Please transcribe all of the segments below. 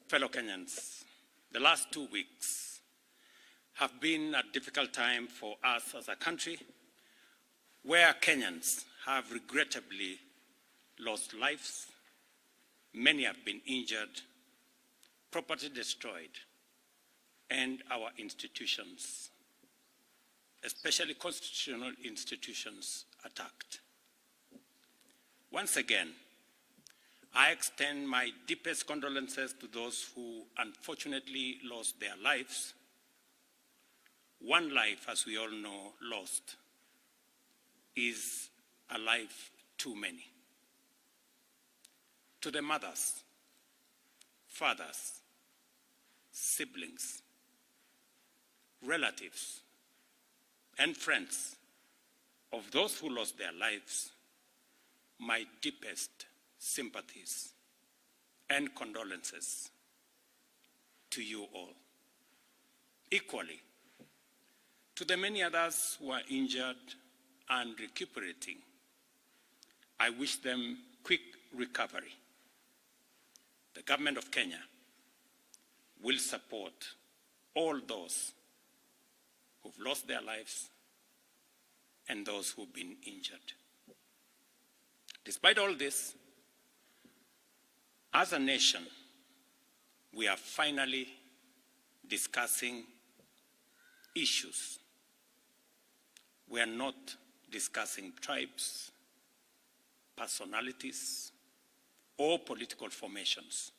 Fellow Kenyans, the last 2 weeks have been a difficult time for us as a country, where Kenyans have regrettably lost lives, many have been injured, property destroyed, and our institutions, especially constitutional institutions, attacked. Once again, I extend my deepest condolences to those who unfortunately lost their lives. One life, as we all know, lost is a life too many. To the mothers, fathers, siblings, relatives, and friends of those who lost their lives, my deepest sympathies and condolences to you all. Equally, to the many others who are injured and recuperating, I wish them quick recovery. The government of Kenya will support all those who've lost their lives and those who've been injured. Despite all this, as a nation, we are finally discussing issues. We are not discussing tribes, personalities, or political formations,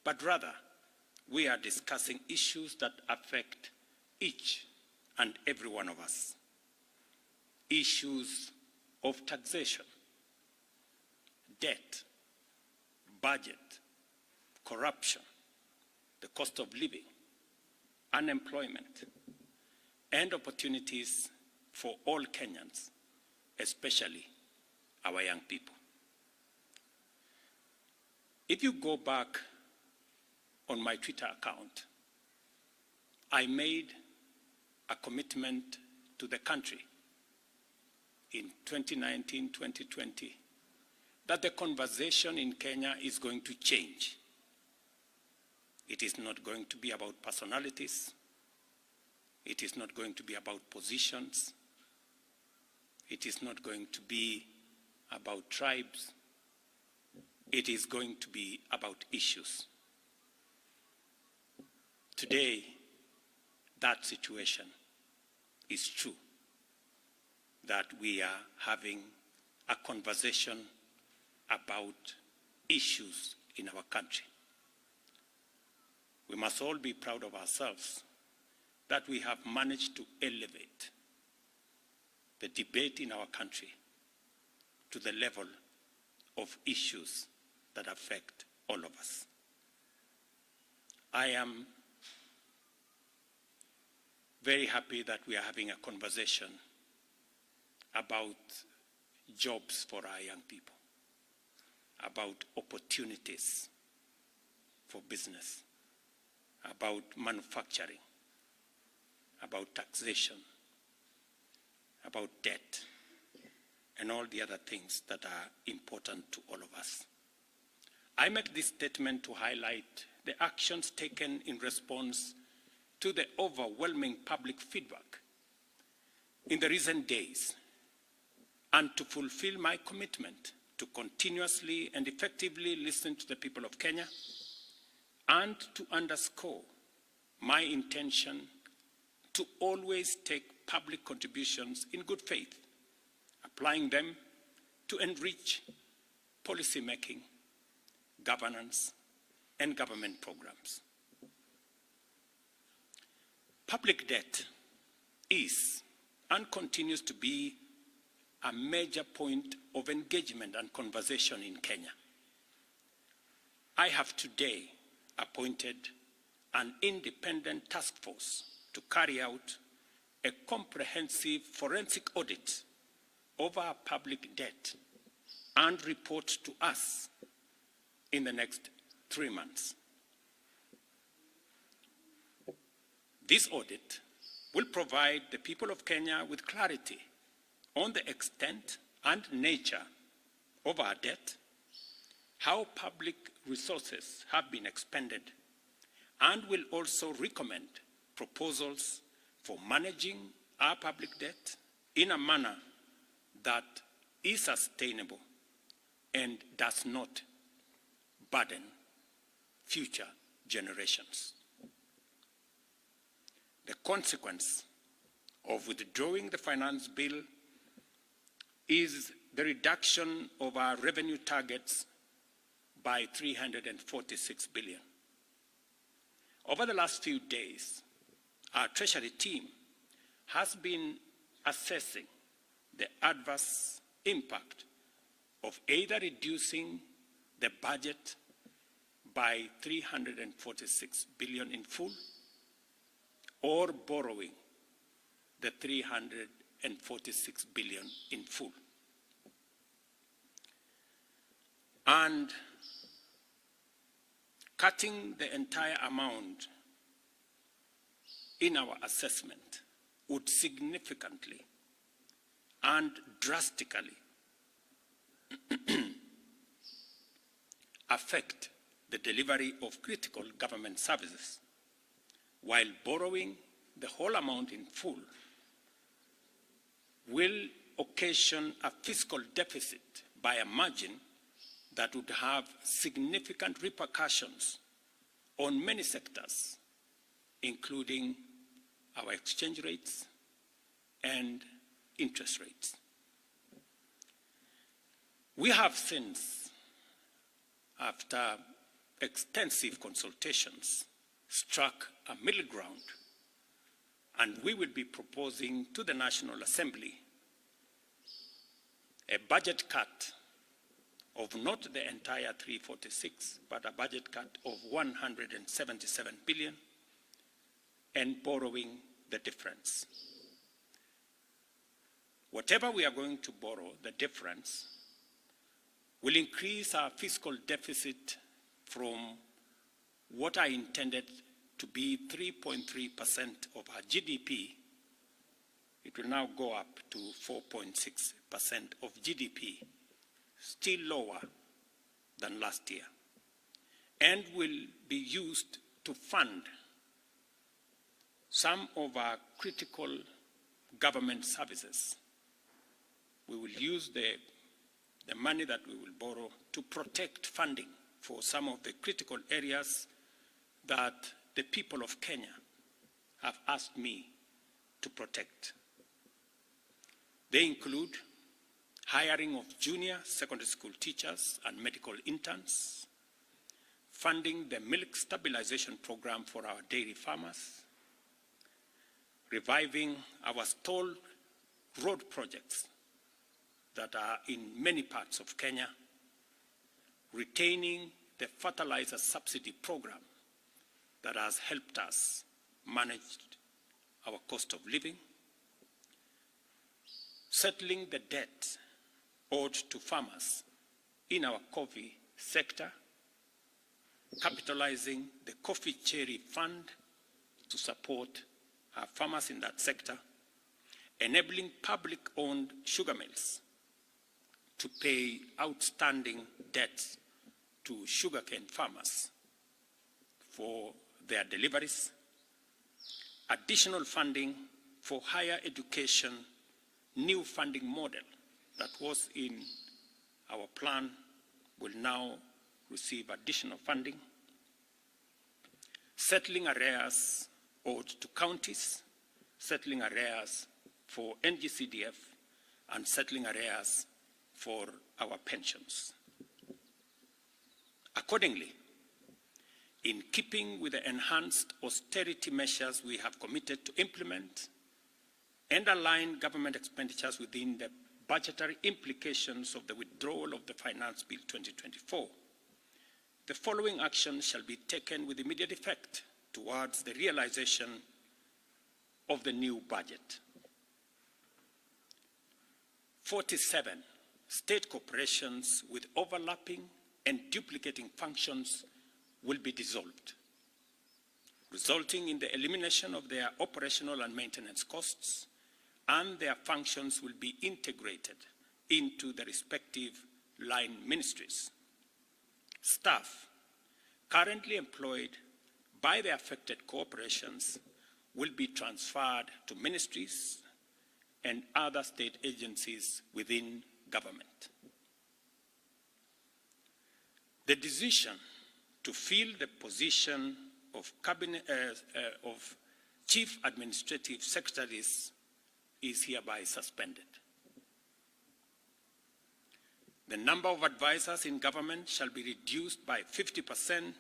but rather we are discussing issues that affect each and every one of us. Issues of taxation, debt, budget, corruption, the cost of living, unemployment, and opportunities for all Kenyans, especially our young people. If you go back on my Twitter account, I made a commitment to the country in 2019-2020 that the conversation in Kenya is going to change. It is not going to be about personalities. It is not going to be about positions. It is not going to be about tribes. It is going to be about issues. Today, that situation is true, that we are having a conversation about issues in our country. We must all be proud of ourselves that we have managed to elevate the debate in our country to the level of issues that affect all of us. I am very happy that we are having a conversation about jobs for our young people, about opportunities for business, about manufacturing, about taxation, about debt, and all the other things that are important to all of us. I make this statement to highlight the actions taken in response to the overwhelming public feedback in the recent days, and to fulfill my commitment to continuously and effectively listen to the people of Kenya, and to underscore my intention to always take public contributions in good faith, applying them to enrich policy making, governance, and government programs. Public debt is and continues to be a major point of engagement and conversation in Kenya. I have today appointed an independent task force to carry out a comprehensive forensic audit of our public debt and report to us in the next 3 months. This audit will provide the people of Kenya with clarity on the extent and nature of our debt, how public resources have been expended, and will also recommend proposals for managing our public debt in a manner that is sustainable and does not burden future generations. The consequence of withdrawing the finance bill is the reduction of our revenue targets by 346 billion. Over the last few days, our Treasury team has been assessing the adverse impact of either reducing the budget by 346 billion in full or borrowing the 346 billion in full. And cutting the entire amount in our assessment would significantly and drastically affect the delivery of critical government services, while borrowing the whole amount in full will occasion a fiscal deficit by a margin that would have significant repercussions on many sectors, including our exchange rates and interest rates. We have since, after extensive consultations, struck a middle ground, and we will be proposing to the National Assembly a budget cut of not the entire 346, but a budget cut of 177 billion, and borrowing the difference. Whatever we are going to borrow, the difference, will increase our fiscal deficit from what I intended to be 3.3% of our GDP. It will now go up to 4.6% of GDP, still lower than last year, and will be used to fund some of our critical government services. We will use the money that we will borrow to protect funding for some of the critical areas that the people of Kenya have asked me to protect. They include hiring of junior secondary school teachers and medical interns, funding the milk stabilization program for our dairy farmers, reviving our stalled road projects that are in many parts of Kenya, retaining the fertilizer subsidy program that has helped us manage our cost of living, settling the debt owed to farmers in our coffee sector, capitalizing the coffee cherry fund to support our farmers in that sector, enabling public-owned sugar mills to pay outstanding debts to sugarcane farmers for their deliveries, additional funding for higher education, new funding model that was in our plan will now receive additional funding, settling arrears owed to counties, settling arrears for NGCDF, and settling arrears for our pensions. Accordingly, in keeping with the enhanced austerity measures we have committed to implement and align government expenditures within the budgetary implications of the withdrawal of the Finance Bill 2024, the following actions shall be taken with immediate effect towards the realization of the new budget. 47 state corporations with overlapping and duplicating functions will be dissolved, resulting in the elimination of their operational and maintenance costs, and their functions will be integrated into the respective line ministries. Staff currently employed by the affected corporations will be transferred to ministries and other state agencies within government. The decision to fill the position of Chief Administrative Secretaries is hereby suspended. The number of advisors in government shall be reduced by 50%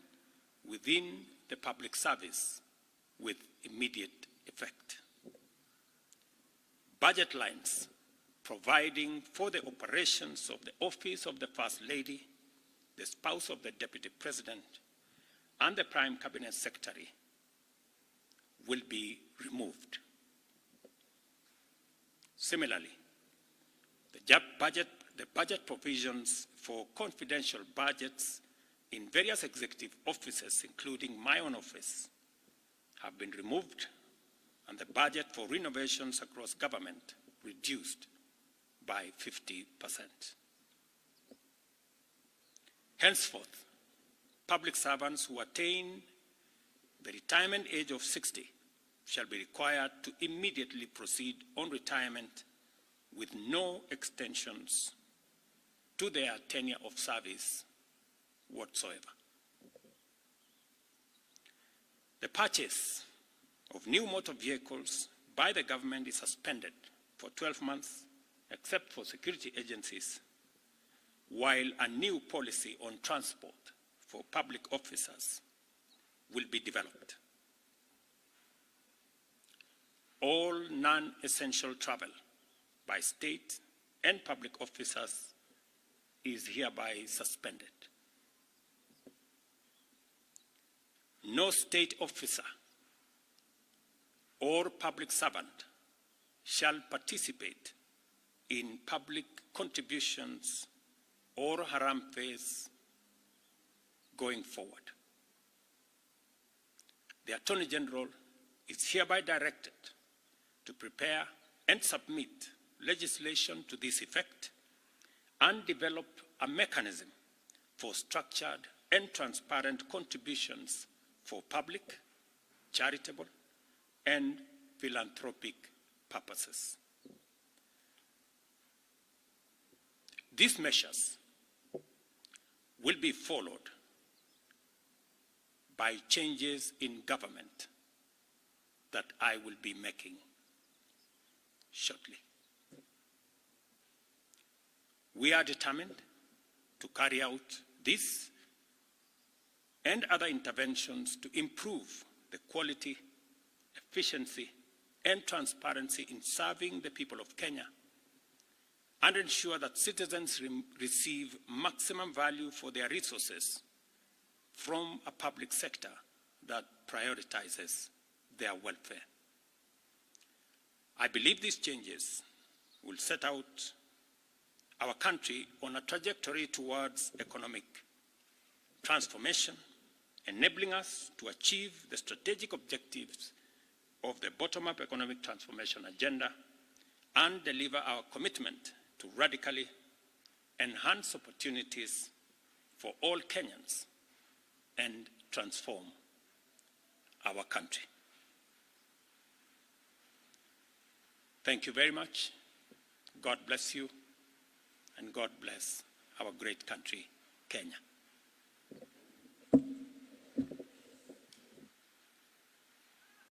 within the public service with immediate effect. Budget lines providing for the operations of the Office of the First Lady, the spouse of the Deputy President, and the Prime Cabinet Secretary will be removed. Similarly, the budget provisions for confidential budgets in various executive offices, including my own office, have been removed, and the budget for renovations across government reduced by 50%. Henceforth, public servants who attain the retirement age of 60 shall be required to immediately proceed on retirement with no extensions to their tenure of service whatsoever. The purchase of new motor vehicles by the government is suspended for 12 months, except for security agencies, while a new policy on transport for public officers will be developed. All non-essential travel by state and public officers is hereby suspended. No state officer or public servant shall participate in public contributions or haram phase going forward. The Attorney General is hereby directed to prepare and submit legislation to this effect and develop a mechanism for structured and transparent contributions for public, charitable, and philanthropic purposes. These measures will be followed by changes in government that I will be making shortly. We are determined to carry out this and other interventions to improve the quality, efficiency, and transparency in serving the people of Kenya and ensure that citizens receive maximum value for their resources from a public sector that prioritizes their welfare. I believe these changes will set out our country on a trajectory towards economic transformation, enabling us to achieve the strategic objectives of the bottom-up economic transformation agenda and deliver our commitment to radically enhance opportunities for all Kenyans and transform our country. Thank you very much. God bless you, and God bless our great country, Kenya.